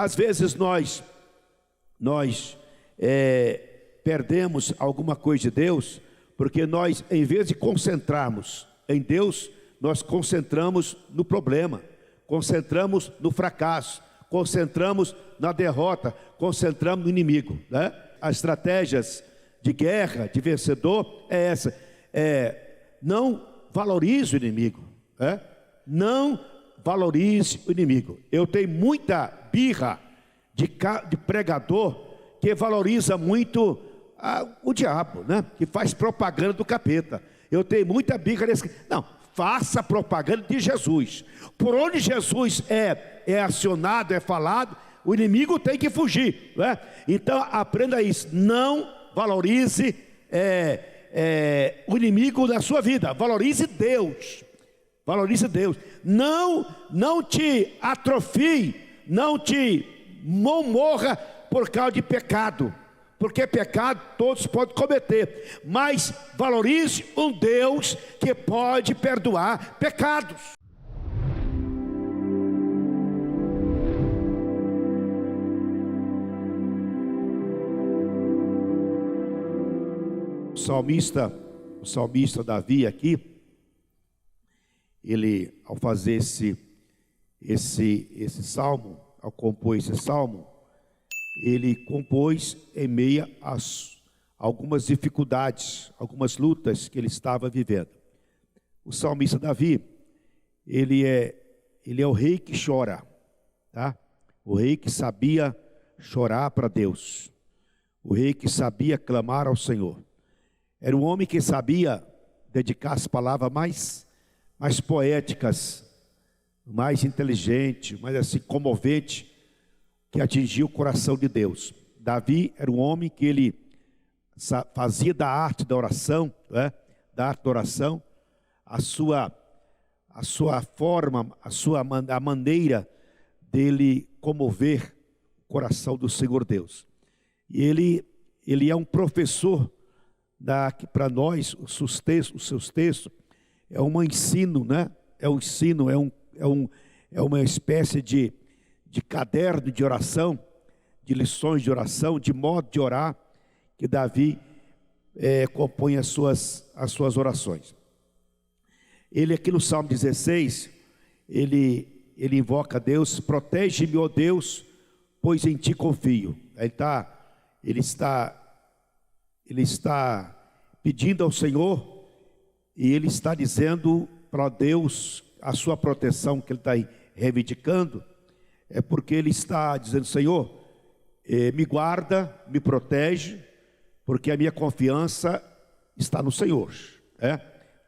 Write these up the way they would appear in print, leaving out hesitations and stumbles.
Às vezes nós perdemos alguma coisa de Deus, porque nós, em vez de concentrarmos em Deus, nós concentramos no problema, concentramos no fracasso, concentramos na derrota, concentramos no inimigo, né? As estratégias de guerra, de vencedor, é essa: não valorize o inimigo, né? Não valorize o inimigo. Eu tenho muita birra de pregador que valoriza muito o diabo, né? Que faz propaganda do capeta. Eu tenho muita birra desse. Não, faça propaganda de Jesus. Por onde Jesus é acionado, é falado, o inimigo tem que fugir, né? Então aprenda isso. Não valorize o inimigo da sua vida. Valorize Deus. Valorize Deus. Não te atrofie, não morra por causa de pecado, porque pecado todos podem cometer, mas valorize um Deus que pode perdoar pecados. O salmista Davi aqui, ele, ao fazer esse salmo, ao compor esse salmo, ele compôs em meio a algumas dificuldades, algumas lutas que ele estava vivendo. O salmista Davi, ele é o rei que chora, tá? O rei que sabia chorar para Deus, o rei que sabia clamar ao Senhor. Era um homem que sabia dedicar as palavras mais poéticas, mais inteligente, mais assim comovente, que atingiu o coração de Deus. Davi era um homem que ele fazia da arte da oração, né? Da arte da oração, a sua forma, a maneira dele comover o coração do Senhor Deus. E ele é um professor para nós, os seus textos, é um ensino, né? É um ensino, é uma espécie de caderno de oração, de lições de oração, de modo de orar, que Davi compõe as suas orações. Ele aqui no Salmo 16, ele invoca a Deus: protege-me, ó Deus, pois em ti confio. Ele está pedindo ao Senhor, e ele está dizendo para Deus a sua proteção que ele está reivindicando. É porque ele está dizendo: Senhor, me guarda, me protege, porque a minha confiança está no Senhor.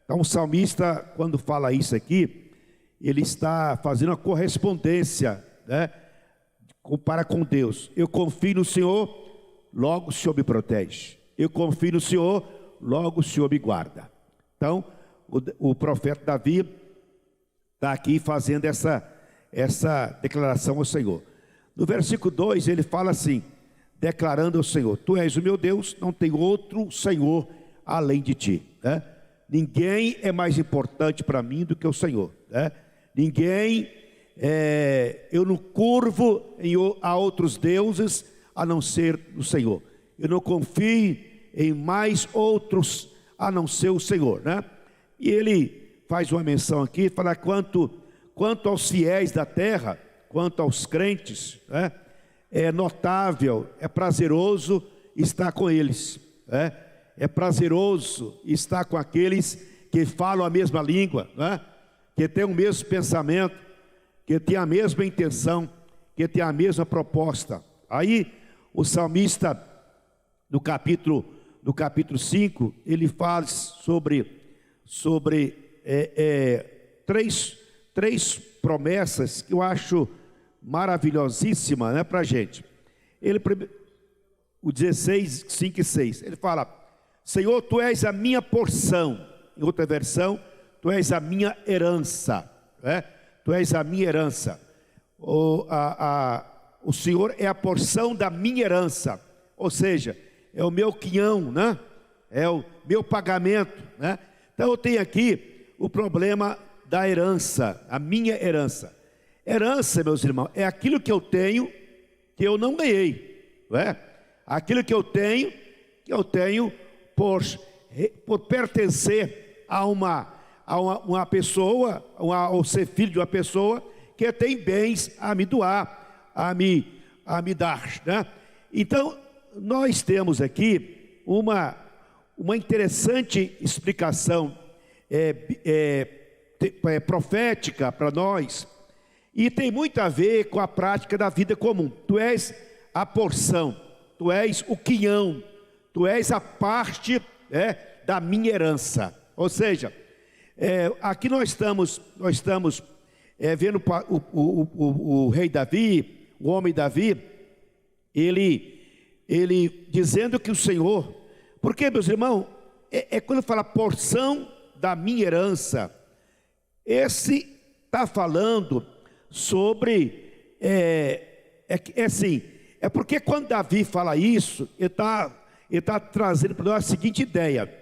Então o salmista, quando fala isso aqui, ele está fazendo uma correspondência, né, para com Deus. Eu confio no Senhor, logo o Senhor me protege. Eu confio no Senhor, logo o Senhor me guarda. Então o profeta Davi está aqui fazendo essa declaração ao Senhor. No versículo 2 ele fala assim, declarando ao Senhor: Tu és o meu Deus, não tem outro Senhor além de ti, né? Ninguém é mais importante para mim do que o Senhor, né? Eu não curvo a outros deuses a não ser o Senhor. Eu não confio em mais outros a não ser o Senhor, né? E ele faz uma menção aqui, fala quanto aos fiéis da terra, quanto aos crentes, né? É notável, é prazeroso estar com eles, né? É prazeroso estar com aqueles que falam a mesma língua, né? Que têm o mesmo pensamento, que têm a mesma intenção, que têm a mesma proposta. Aí o salmista, no capítulo 5, ele fala sobre três promessas que eu acho maravilhosíssima, né, para a gente. O 16, 5 e 6, ele fala: Senhor, Tu és a minha porção. Em outra versão, Tu és a minha herança, né? Tu és a minha herança. O Senhor é a porção da minha herança, ou seja, é o meu quinhão, né? É o meu pagamento, né? Então eu tenho aqui o problema da herança, a minha herança. Herança, meus irmãos, é aquilo que eu tenho que eu não ganhei, não é? Aquilo que eu tenho por pertencer a uma pessoa, ou ser filho de uma pessoa que tem bens a me doar, a me dar, né? Então, nós temos aqui uma interessante explicação profética para nós, e tem muito a ver com a prática da vida comum. Tu és a porção, tu és o quinhão, tu és a parte da minha herança. Ou seja, aqui nós estamos vendo o rei Davi, o homem Davi, ele dizendo que o Senhor, porque, meus irmãos, quando fala porção da minha herança, esse está falando sobre, porque quando Davi fala isso, ele está trazendo para nós a seguinte ideia: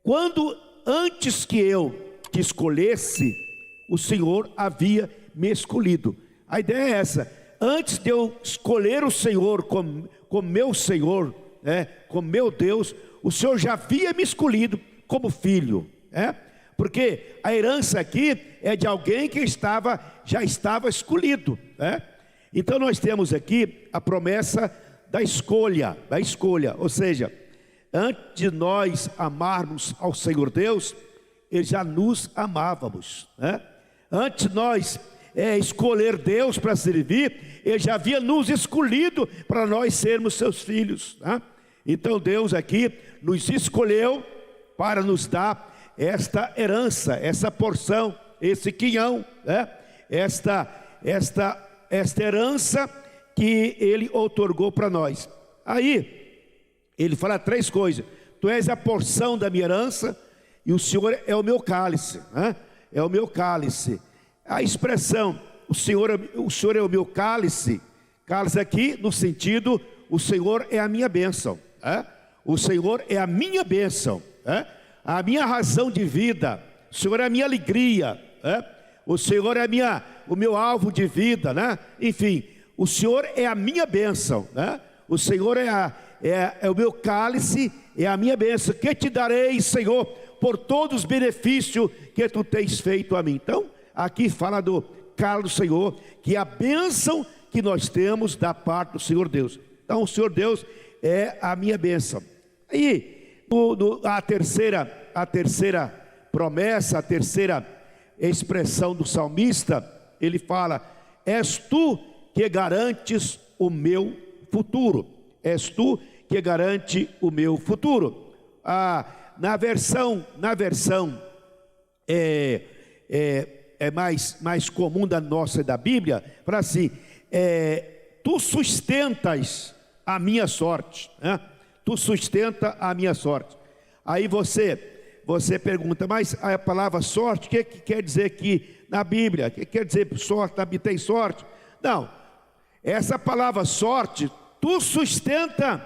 quando antes que eu te escolhesse, o Senhor havia me escolhido. A ideia é essa: antes de eu escolher o Senhor como meu Senhor, como meu Deus, o Senhor já havia me escolhido como filho, porque a herança aqui é de alguém que já estava escolhido, Então nós temos aqui a promessa da escolha, ou seja, antes de nós amarmos ao Senhor Deus, Ele já nos amávamos, Antes de nós escolher Deus para servir, Ele já havia nos escolhido para nós sermos seus filhos, Então Deus aqui nos escolheu para nos dar esta herança, essa porção, esse quinhão, esta herança que Ele outorgou para nós. Aí Ele fala três coisas: tu és a porção da minha herança, e o Senhor é o meu cálice, é o meu cálice. A expressão o Senhor é o meu cálice, cálice aqui no sentido, o Senhor é a minha bênção, o Senhor é a minha bênção, a minha razão de vida, o Senhor é a minha alegria, o Senhor é o meu alvo de vida, Enfim, o Senhor é a minha bênção, O Senhor é o meu cálice, é a minha bênção, que te darei, Senhor, por todos os benefícios que tu tens feito a mim. Então, aqui fala do cálice do Senhor, que é a bênção que nós temos da parte do Senhor Deus. Então, o Senhor Deus é a minha bênção. Aí, a terceira promessa, a terceira expressão do salmista, ele fala: és tu que garantes o meu futuro. És tu que garante o meu futuro. Na versão mais comum da nossa, da Bíblia, fala assim: tu sustentas a minha sorte, Tu sustenta a minha sorte. Aí você pergunta: mas a palavra sorte, o que quer dizer aqui na Bíblia? O que quer dizer sorte? Tem sorte? Não, essa palavra sorte, tu sustenta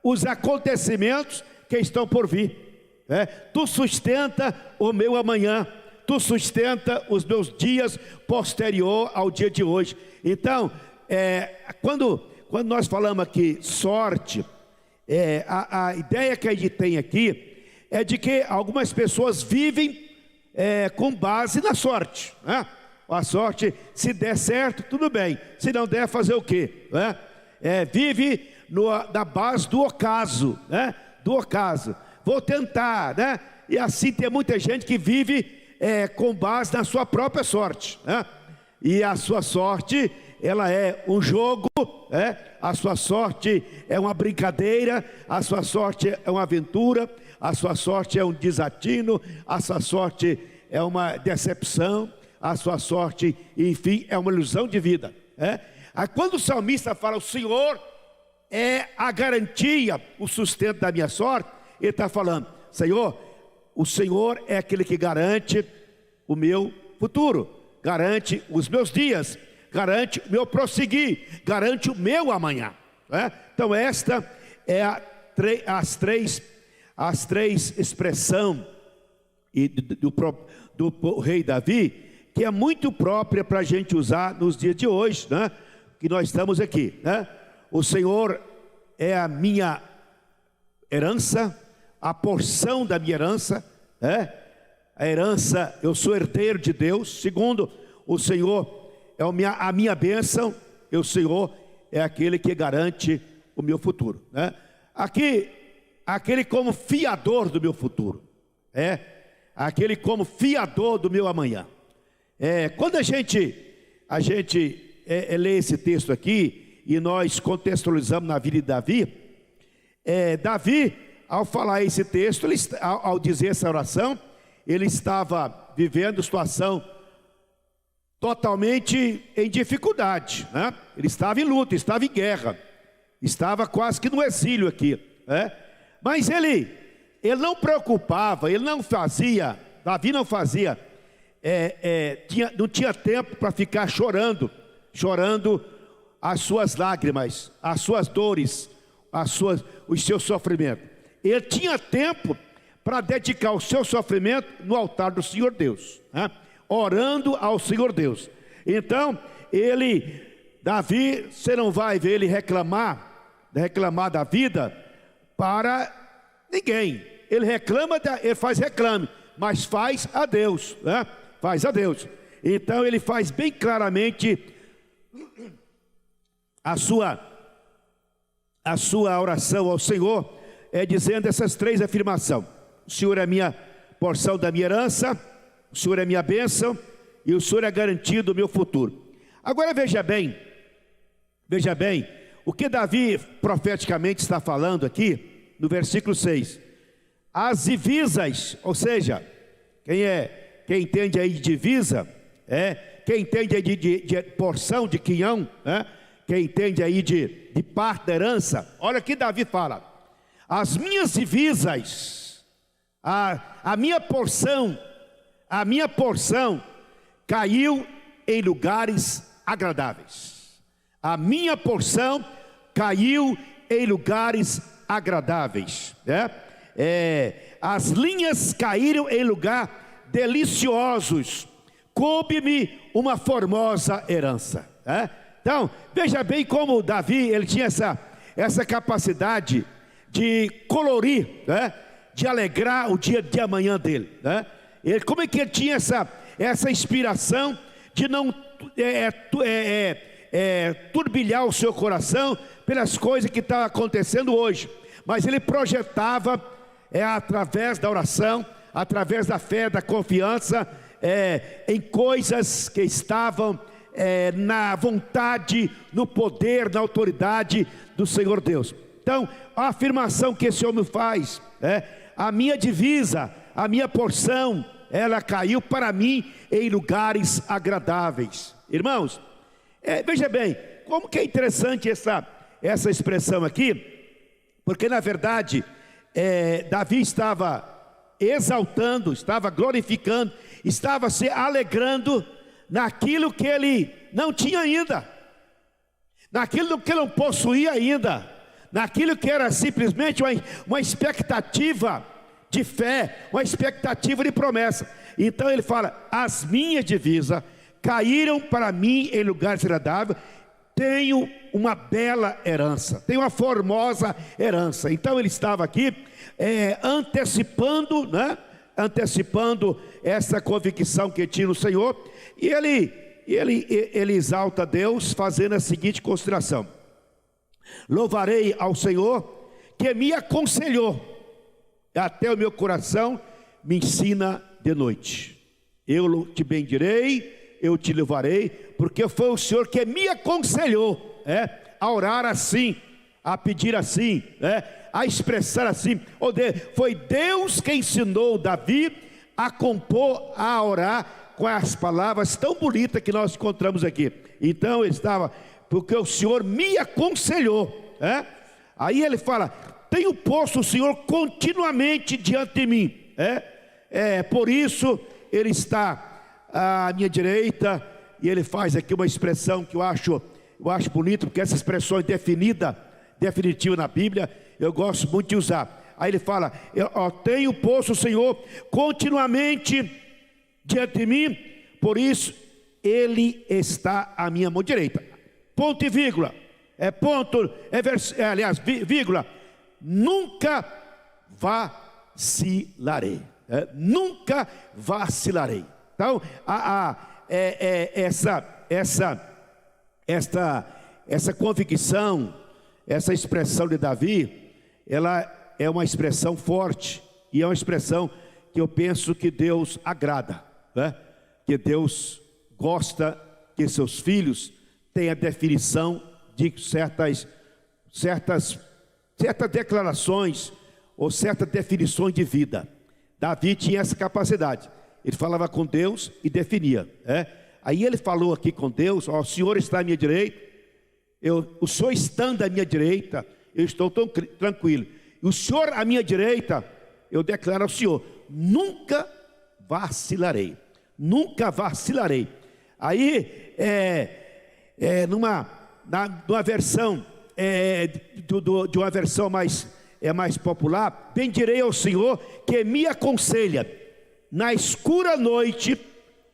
os acontecimentos que estão por vir, Tu sustenta o meu amanhã, tu sustenta os meus dias posterior ao dia de hoje. Então, quando nós falamos aqui sorte, a ideia que a gente tem aqui é de que algumas pessoas vivem com base na sorte, A sorte, se der certo, tudo bem; se não der, fazer o quê? Vive na base do ocaso, Do ocaso. Vou tentar, E assim tem muita gente que vive com base na sua própria sorte, E a sua sorte, ela é um jogo, A sua sorte é uma brincadeira, a sua sorte é uma aventura, a sua sorte é um desatino, a sua sorte é uma decepção, a sua sorte, enfim, é uma ilusão de vida. Aí quando o salmista fala: o Senhor é a garantia, o sustento da minha sorte, ele está falando: Senhor, o Senhor é aquele que garante o meu futuro, garante os meus dias, garante o meu prosseguir, garante o meu amanhã. Então esta é as três expressões do rei Davi, que é muito própria para a gente usar nos dias de hoje, que nós estamos aqui, né? O Senhor é a minha herança, a porção da minha herança, né? A herança, eu sou herdeiro de Deus. Segundo, o Senhor é a minha bênção, e o Senhor é aquele que garante o meu futuro, né? Aqui, aquele como fiador do meu futuro, aquele como fiador do meu amanhã. Quando a gente lê esse texto aqui e nós contextualizamos na vida de Davi, Davi, ao falar esse texto, ao dizer essa oração, ele estava vivendo situação totalmente em dificuldade, né? Ele estava em luta, estava em guerra, estava quase que no exílio aqui, né? Mas ele não preocupava, Davi não fazia, não tinha tempo para ficar chorando as suas lágrimas, as suas dores, os seus sofrimentos. Ele tinha tempo para dedicar o seu sofrimento no altar do Senhor Deus, né? Orando ao Senhor Deus. Então, Davi, você não vai ver ele reclamar da vida para ninguém. Ele faz reclame, mas faz a Deus, né? Faz a Deus. Então ele faz bem claramente a sua oração ao Senhor, dizendo essas três afirmações: o Senhor é a minha porção da minha herança, o Senhor é a minha bênção, e o Senhor é garantia do meu futuro. Agora veja bem, o que Davi profeticamente está falando aqui, no versículo 6. As divisas, ou seja, quem entende aí de divisa, quem entende aí de porção, de quinhão, quem entende aí de parte da herança, olha o que Davi fala: as minhas divisas, a minha porção caiu em lugares agradáveis. A minha porção caiu em lugares agradáveis, as linhas caíram em lugar deliciosos, coube-me uma formosa herança, Então, veja bem como Davi, ele tinha essa capacidade de colorir, de alegrar o dia de amanhã dele, como é que ele tinha essa inspiração de não turbilhar o seu coração pelas coisas que estão acontecendo hoje, mas ele projetava através da oração, através da fé, da confiança, em coisas que estavam na vontade, no poder, na autoridade do Senhor Deus. Então, a afirmação que esse homem faz, a minha divisa, a minha porção, ela caiu para mim em lugares agradáveis. Irmãos, veja bem, como que é interessante essa expressão aqui, porque na verdade, Davi estava exaltando, estava glorificando, estava se alegrando naquilo que ele não tinha ainda, naquilo que ele não possuía ainda, naquilo que era simplesmente uma expectativa de fé, uma expectativa de promessa. Então ele fala: as minhas divisas caíram para mim em lugares agradáveis, tenho uma bela herança, tenho uma formosa herança. Então ele estava aqui antecipando essa convicção que tinha no Senhor, e ele exalta Deus fazendo a seguinte consideração: louvarei ao Senhor que me aconselhou, até o meu coração me ensina de noite. Eu te bendirei, eu te louvarei, porque foi o Senhor que me aconselhou a orar assim, a pedir assim, a expressar assim. Foi Deus que ensinou Davi a compor, a orar com as palavras tão bonitas que nós encontramos aqui. Então ele estava, porque o Senhor me aconselhou, aí ele fala: tenho posto o Senhor continuamente diante de mim, por isso ele está à minha direita. E ele faz aqui uma expressão que eu acho bonito, porque essa expressão é definitiva na Bíblia, eu gosto muito de usar. Aí ele fala: tenho posto o Senhor continuamente diante de mim, por isso ele está à minha mão direita. ponto e vírgula, vírgula, nunca vacilarei. Nunca vacilarei. Então, essa convicção, essa expressão de Davi, ela é uma expressão forte e é uma expressão que eu penso que Deus agrada, né? Que Deus gosta que seus filhos tenham a definição de certas declarações ou certas definições de vida. Davi tinha essa capacidade. Ele falava com Deus e definia. Aí ele falou aqui com Deus: ó, o Senhor está à minha direita, o Senhor estando à minha direita, eu estou tão tranquilo. E o Senhor à minha direita, eu declaro ao Senhor: nunca vacilarei. Nunca vacilarei. Aí, numa versão, de uma versão mais popular: bendirei ao Senhor que me aconselha. Na escura noite,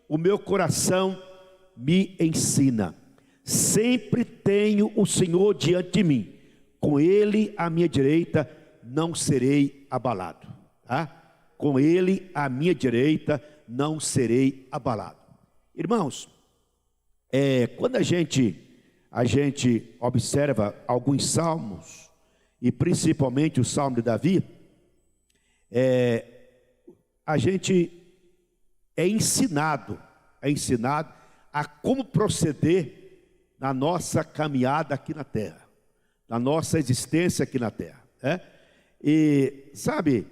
o meu coração me ensina. Sempre tenho o Senhor diante de mim. Com Ele à minha direita, não serei abalado. Com Ele à minha direita, não serei abalado. Irmãos, quando a gente observa alguns salmos, e principalmente o Salmo de Davi, a gente é ensinado a como proceder na nossa caminhada aqui na terra, na nossa existência aqui na terra. E sabe,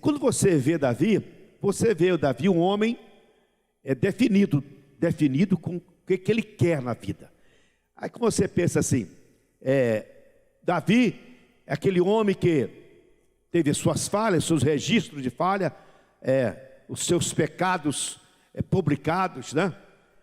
quando você vê o Davi um homem definido com o que ele quer na vida. Aí quando você pensa assim, Davi é aquele homem que teve suas falhas, seus registros de falha, os seus pecados publicados, né?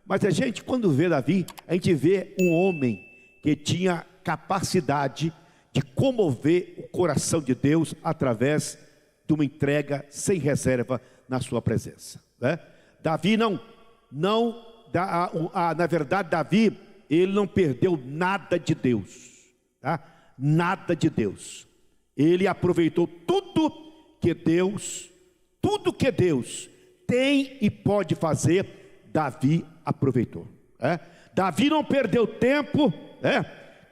Mas a gente, quando vê Davi, a gente vê um homem que tinha capacidade de comover o coração de Deus através de uma entrega sem reserva na sua presença, né? Davi na verdade, Davi, ele não perdeu nada de Deus, tá? Nada de Deus. Ele aproveitou tudo que Deus tem e pode fazer. Davi aproveitou. Davi não perdeu tempo,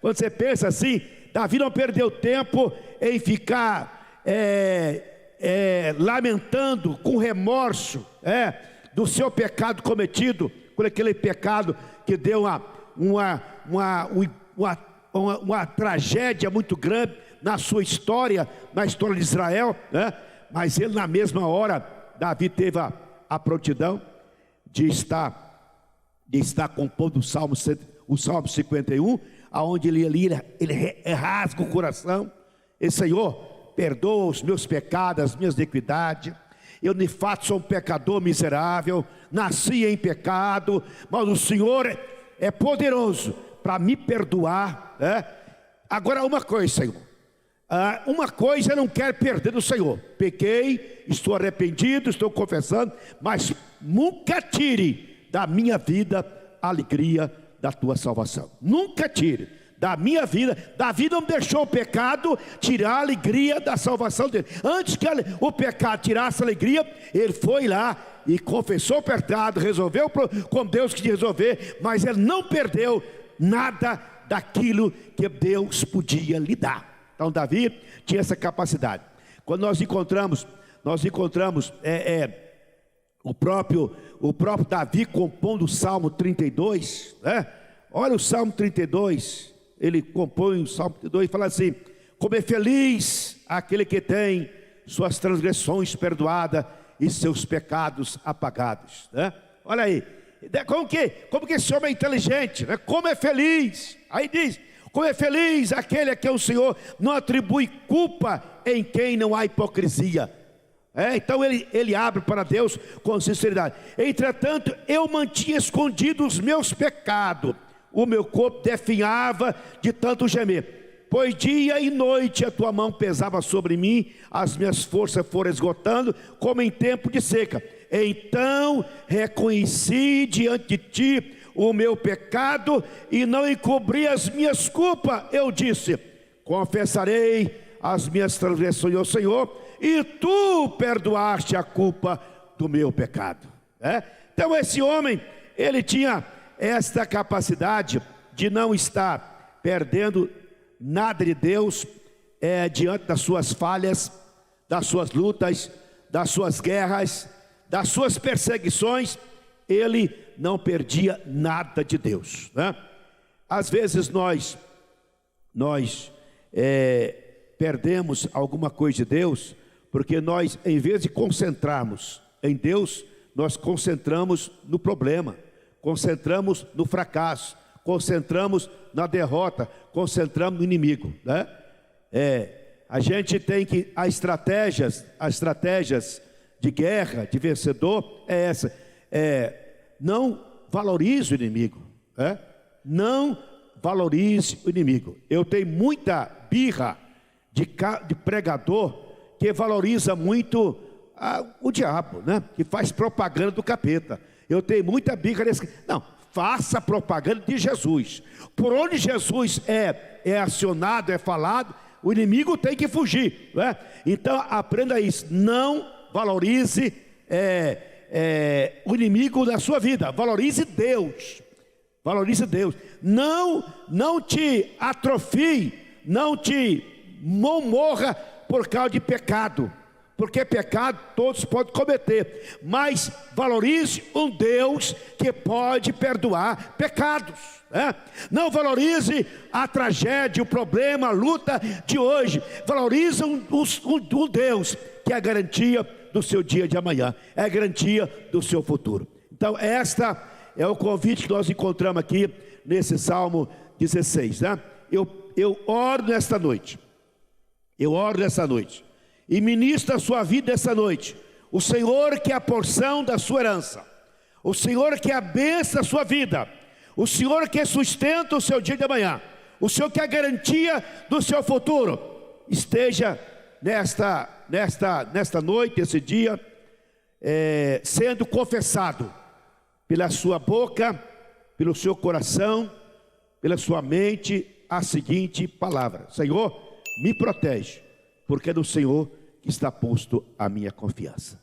quando você pensa assim, Davi não perdeu tempo em ficar lamentando com remorso do seu pecado cometido, por aquele pecado que deu uma tragédia muito grande na sua história, na história de Israel, né? Mas ele, na mesma hora, Davi teve a prontidão de estar compondo o Salmo 51, aonde ele rasga o coração: e Senhor, perdoa os meus pecados, as minhas iniquidades. Eu de fato sou um pecador miserável, nasci em pecado, mas o Senhor é poderoso para me perdoar, Agora uma coisa, Senhor, uma coisa eu não quero perder do Senhor: pequei, estou arrependido, estou confessando, mas nunca tire da minha vida a alegria da tua salvação. Nunca tire da minha vida. Davi não deixou o pecado tirar a alegria da salvação dele. Antes que o pecado tirasse a alegria, ele foi lá e confessou o pecado, resolveu com Deus que resolver, mas ele não perdeu nada daquilo que Deus podia lhe dar. Então Davi tinha essa capacidade. Quando nós encontramos o próprio Davi compondo o Salmo 32, Olha o Salmo 32, ele compõe o Salmo 32 e fala assim: como é feliz aquele que tem suas transgressões perdoadas e seus pecados apagados, Olha aí, como que esse homem é inteligente, Como é feliz. Aí diz: como é feliz aquele a quem o Senhor não atribui culpa, em quem não há hipocrisia. Então ele abre para Deus com sinceridade. Entretanto, eu mantinha escondido os meus pecados, o meu corpo definhava de tanto gemer, pois dia e noite a tua mão pesava sobre mim, as minhas forças foram esgotando, como em tempo de seca. Então reconheci diante de ti o meu pecado e não encobri as minhas culpas. Eu disse: confessarei as minhas transgressões ao Senhor, e tu perdoaste a culpa do meu pecado. Então esse homem, ele tinha esta capacidade de não estar perdendo nada de Deus diante das suas falhas, das suas lutas, das suas guerras, das suas perseguições. Ele não perdia nada de Deus, Às vezes nós perdemos alguma coisa de Deus, porque nós, em vez de concentrarmos em Deus, nós concentramos no problema, concentramos no fracasso, concentramos na derrota, concentramos no inimigo, A gente tem que, as estratégias de guerra, de vencedor, é essa: não valorize o inimigo, não valorize o inimigo. Eu tenho muita birra de pregador que valoriza muito o diabo, que faz propaganda do capeta. Eu tenho muita birra desse. Não, faça propaganda de Jesus. Por onde Jesus é acionado, é falado, o inimigo tem que fugir, Então aprenda isso: não valorize o inimigo da sua vida, valorize Deus. Valorize Deus. Não te atrofie, não morra por causa de pecado, porque pecado todos podem cometer, mas valorize um Deus que pode perdoar pecados, Não valorize a tragédia, o problema, a luta de hoje. Valorize um Deus que é a garantia do seu dia de amanhã, é a garantia do seu futuro. Então esta é o convite que nós encontramos aqui nesse Salmo 16, Eu oro nesta noite, e ministro a sua vida essa noite. O Senhor que é a porção da sua herança, o Senhor que é a bênção da sua vida, o Senhor que sustenta o seu dia de amanhã, o Senhor que é a garantia do seu futuro, esteja nesta noite, esse dia, sendo confessado pela sua boca, pelo seu coração, pela sua mente, a seguinte palavra: Senhor, me protege, porque é no Senhor que está posto a minha confiança.